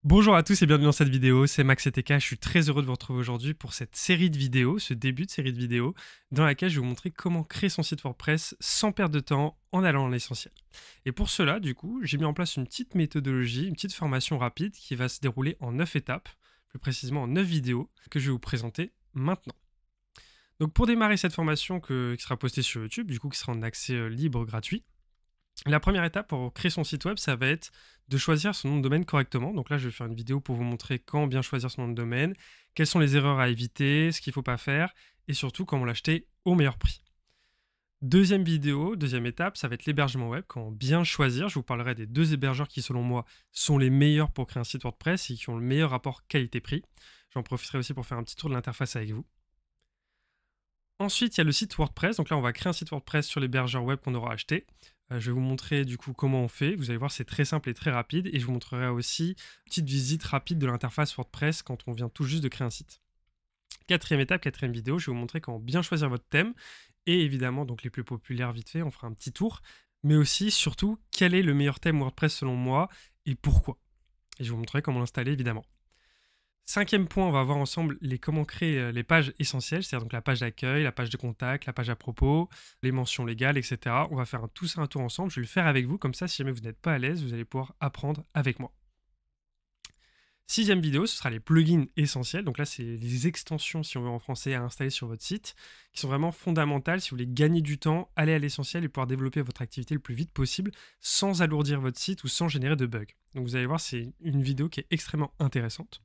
Bonjour à tous et bienvenue dans cette vidéo, c'est Max et TK, je suis très heureux de vous retrouver aujourd'hui pour cette série de vidéos, ce début de série de vidéos, dans laquelle je vais vous montrer comment créer son site WordPress sans perdre de temps en allant dans l'essentiel. Et pour cela, du coup, j'ai mis en place une petite méthodologie, une petite formation rapide qui va se dérouler en 9 étapes, plus précisément en 9 vidéos, que je vais vous présenter maintenant. Donc pour démarrer cette formation qui sera postée sur YouTube, du coup qui sera en accès libre, gratuit, la première étape pour créer son site web, ça va être de choisir son nom de domaine correctement. Donc là, je vais faire une vidéo pour vous montrer quand bien choisir son nom de domaine, quelles sont les erreurs à éviter, ce qu'il ne faut pas faire, et surtout comment l'acheter au meilleur prix. Deuxième vidéo, deuxième étape, ça va être l'hébergement web, comment bien choisir. Je vous parlerai des deux hébergeurs qui, selon moi, sont les meilleurs pour créer un site WordPress et qui ont le meilleur rapport qualité-prix. J'en profiterai aussi pour faire un petit tour de l'interface avec vous. Ensuite, il y a le site WordPress. Donc là, on va créer un site WordPress sur l'hébergeur web qu'on aura acheté. Je vais vous montrer du coup comment on fait. Vous allez voir, c'est très simple et très rapide. Et je vous montrerai aussi une petite visite rapide de l'interface WordPress quand on vient tout juste de créer un site. Quatrième étape, quatrième vidéo, je vais vous montrer comment bien choisir votre thème. Et évidemment, donc les plus populaires vite fait, on fera un petit tour. Mais aussi, surtout, quel est le meilleur thème WordPress selon moi et pourquoi. Et je vous montrerai comment l'installer évidemment. Cinquième point, on va voir ensemble comment créer les pages essentielles, c'est-à-dire donc la page d'accueil, la page de contact, la page à propos, les mentions légales, etc. On va faire tout ça un tour ensemble, je vais le faire avec vous, comme ça si jamais vous n'êtes pas à l'aise, vous allez pouvoir apprendre avec moi. Sixième vidéo, ce sera les plugins essentiels, donc là c'est les extensions, si on veut en français, à installer sur votre site, qui sont vraiment fondamentales si vous voulez gagner du temps, aller à l'essentiel et pouvoir développer votre activité le plus vite possible, sans alourdir votre site ou sans générer de bugs. Donc vous allez voir, c'est une vidéo qui est extrêmement intéressante.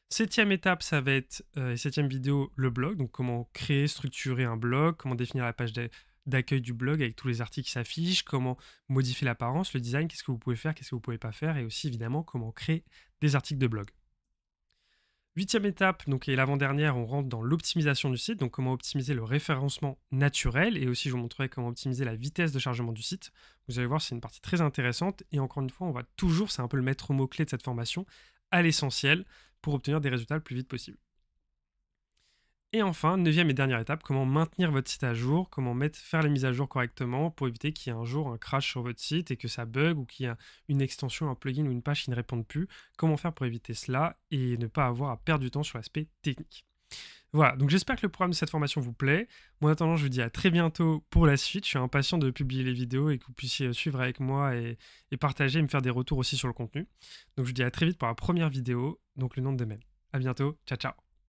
Septième étape, ça va être, septième vidéo, le blog. Donc comment créer, structurer un blog, comment définir la page d'accueil du blog avec tous les articles qui s'affichent, comment modifier l'apparence, le design, qu'est-ce que vous pouvez faire, qu'est-ce que vous ne pouvez pas faire, et aussi évidemment comment créer des articles de blog. Huitième étape, donc et l'avant-dernière, on rentre dans l'optimisation du site, donc comment optimiser le référencement naturel, et aussi je vous montrerai comment optimiser la vitesse de chargement du site. Vous allez voir, c'est une partie très intéressante, et encore une fois, on va toujours, c'est un peu le maître mot-clé de cette formation, à l'essentiel, pour obtenir des résultats le plus vite possible. Et enfin, neuvième et dernière étape, comment maintenir votre site à jour, comment faire les mises à jour correctement pour éviter qu'il y ait un jour un crash sur votre site et que ça bug ou qu'il y a une extension, un plugin ou une page qui ne répondent plus. Comment faire pour éviter cela et ne pas avoir à perdre du temps sur l'aspect technique. Voilà, donc j'espère que le programme de cette formation vous plaît. Moi, en attendant, je vous dis à très bientôt pour la suite. Je suis impatient de publier les vidéos et que vous puissiez suivre avec moi et partager et me faire des retours aussi sur le contenu. Donc je vous dis à très vite pour la première vidéo, donc le nom de domaine. À bientôt, ciao ciao.